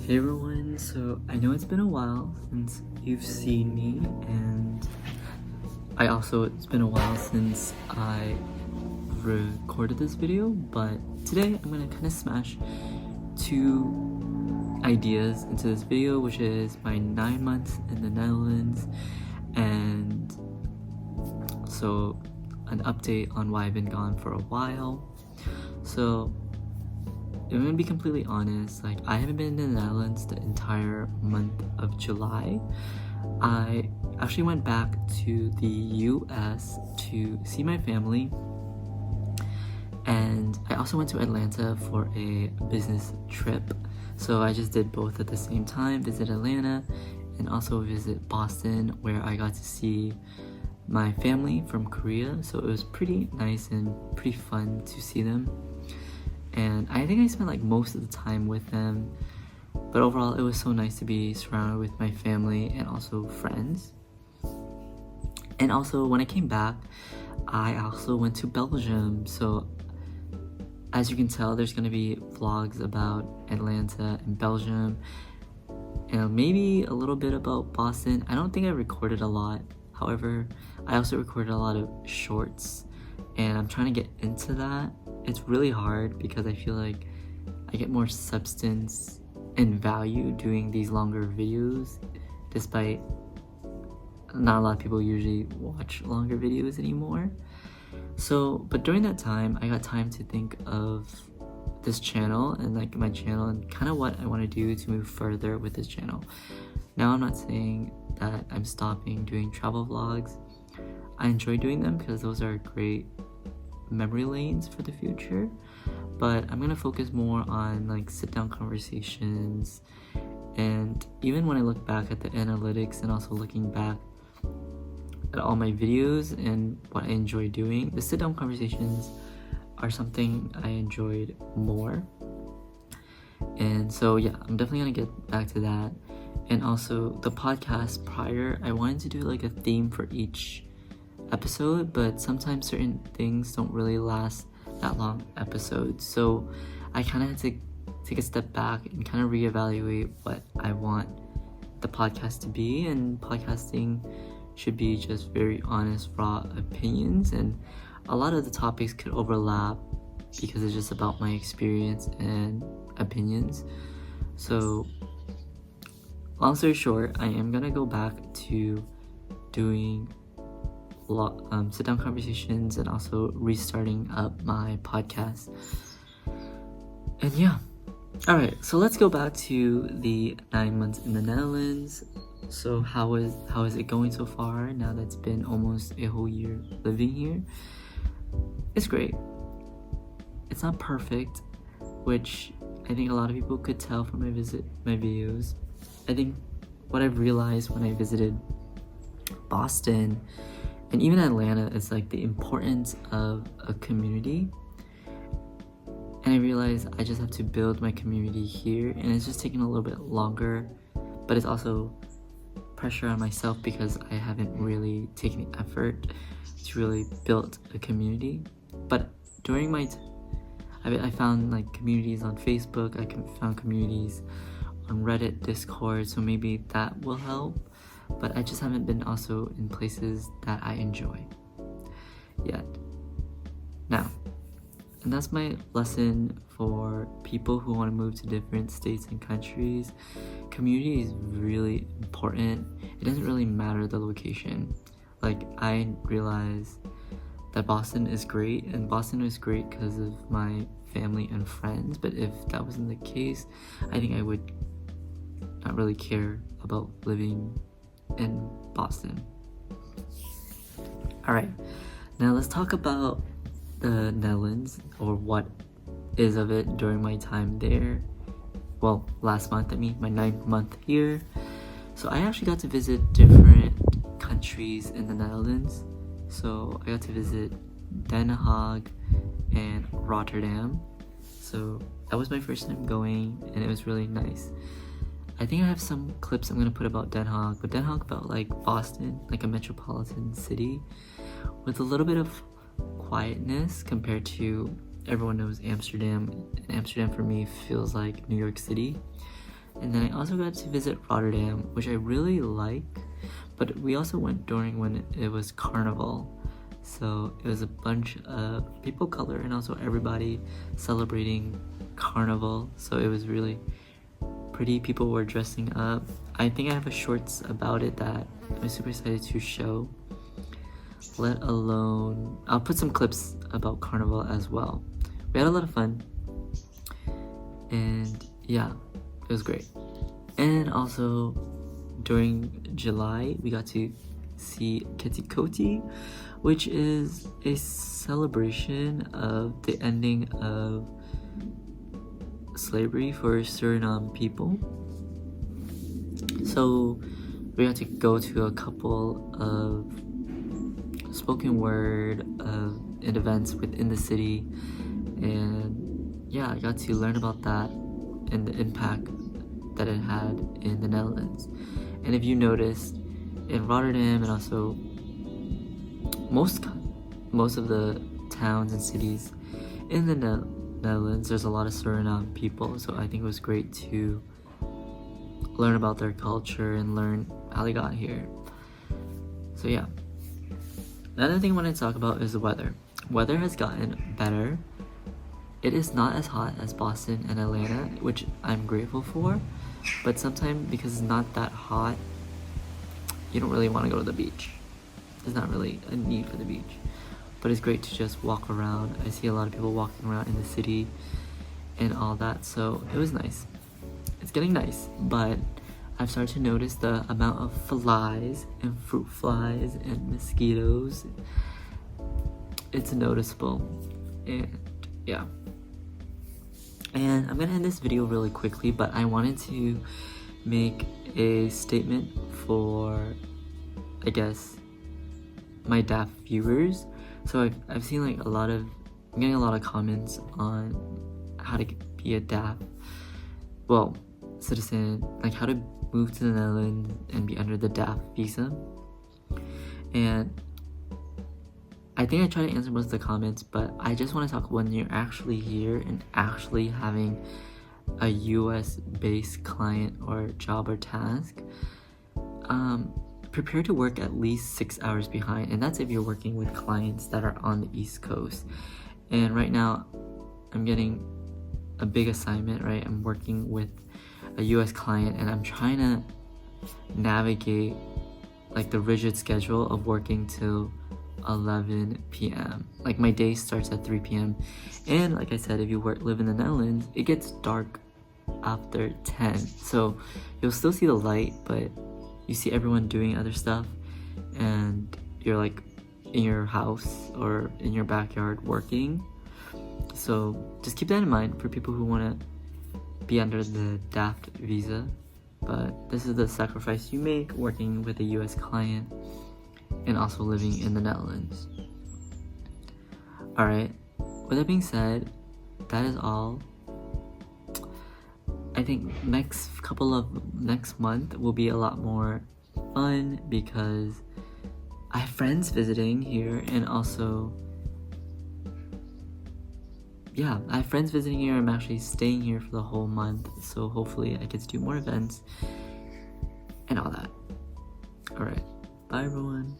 Hey everyone, so I know it's been a while since you've seen me, and it's been a while since I recorded this video, but today I'm gonna kind of smash two ideas into this video, which is my 9 months in the Netherlands, and so an update on why I've been gone for a while. So I'm gonna be completely honest, I haven't been in the Netherlands the entire month of July. I actually went back to the US to see my family, and I also went to Atlanta for a business trip. So I just did both at the same time, visit Atlanta and also visit Boston, where I got to see my family from Korea. So it was pretty nice and pretty fun to see them. And I think I spent most of the time with them, but overall it was so nice to be surrounded with my family and also friends. And also when I came back, I also went to Belgium. So as you can tell, there's going to be vlogs about Atlanta and Belgium, and maybe a little bit about Boston. I don't think I recorded a lot. However, I also recorded a lot of shorts, and I'm trying to get into that. It's really hard because I feel like I get more substance and value doing these longer videos, despite not a lot of people usually watch longer videos anymore. So, but during that time, I got time to think of this channel and my channel and kind of what I want to do to move further with this channel. Now, I'm not saying that I'm stopping doing travel vlogs. I enjoy doing them because those are great memory lanes for the future, but I'm gonna focus more on sit-down conversations. And even when I look back at the analytics and also looking back at all my videos and what I enjoy doing, the sit-down conversations are something I enjoyed more. And so yeah, I'm definitely gonna get back to that. And also the podcast prior, I wanted to do a theme for each episode, but sometimes certain things don't really last that long episodes. So I kind of had to take a step back and kind of reevaluate what I want the podcast to be. And podcasting should be just very honest, raw opinions, and a lot of the topics could overlap because it's just about my experience and opinions. So long story short, I am gonna go back to doing sit-down conversations and also restarting up my podcast. And yeah, all right, so let's go back to the 9 months in the Netherlands. So how is it going so far now that's been almost a whole year living here? It's great. It's not perfect, which I think a lot of people could tell from my videos. I think what I've realized when I visited Boston and even Atlanta is the importance of a community. And I realized I just have to build my community here, and it's just taking a little bit longer, but it's also pressure on myself because I haven't really taken the effort to really build a community. But during I found communities on Facebook, I found communities on Reddit, Discord, so maybe that will help. But I just haven't been also in places that I enjoy yet. Now, and that's my lesson for people who want to move to different states and countries. Community is really important. It doesn't really matter the location. I realized that Boston is great, and Boston is great because of my family and friends. But if that wasn't the case, I think I would not really care about living in Boston. Alright, now let's talk about the Netherlands, or what is of it during my time there. Well, last month, my 9th month here. So I actually got to visit different countries in the Netherlands. So I got to visit Den Haag and Rotterdam. So that was my first time going, and it was really nice. I think I have some clips I'm gonna put about Den Haag, but Den Haag felt like Boston, like a metropolitan city with a little bit of quietness compared to, everyone knows Amsterdam, and Amsterdam for me feels like New York City. And then I also got to visit Rotterdam, which I really like, but we also went during when it was carnival. So it was a bunch of people of color and also everybody celebrating carnival. So it was really pretty. People were dressing up. I think I have a shorts about it that I'm super excited to show. Let alone, I'll put some clips about carnival as well. We had a lot of fun. And yeah, it was great. And also during July, we got to see Ketikoti, which is a celebration of the ending of slavery for Suriname people. So we got to go to a couple of spoken word and events within the city, and yeah, I got to learn about that and the impact that it had in the Netherlands. And if you noticed, in Rotterdam and also most of the towns and cities in the Netherlands, there's a lot of Suriname people, so I think it was great to learn about their culture and learn how they got here. So yeah. Another thing I want to talk about is the weather. Weather has gotten better. It is not as hot as Boston and Atlanta, which I'm grateful for, but sometimes because it's not that hot, you don't really want to go to the beach. There's not really a need for the beach, but it's great to just walk around. I see a lot of people walking around in the city and all that, so it was nice. It's getting nice, but I've started to notice the amount of flies and fruit flies and mosquitoes. It's noticeable, and yeah. And I'm gonna end this video really quickly, but I wanted to make a statement for, I guess, my DAFT viewers. So I've seen like I'm getting a lot of comments on how to be a DAFT, citizen, like how to move to the Netherlands and be under the DAFT visa. And I think I try to answer most of the comments, but I just want to talk when you're actually here and actually having a US based client or job or task. Prepare to work at least 6 hours behind, and that's if you're working with clients that are on the East Coast. And right now I'm getting a big assignment, right? I'm working with a US client and I'm trying to navigate like the rigid schedule of working till 11 p.m. Like my day starts at 3 p.m. and like I said, if you live in the Netherlands, it gets dark after 10, so you'll still see the light, but you see everyone doing other stuff and you're like in your house or in your backyard working. So just keep that in mind for people who want to be under the DAFT visa. But this is the sacrifice you make working with a US client and also living in the Netherlands. Alright, with that being said, that is all. I think next month will be a lot more fun because I have friends visiting here, and also I have friends visiting here. I'm actually staying here for the whole month, so hopefully I get to do more events and all that. Alright, bye everyone.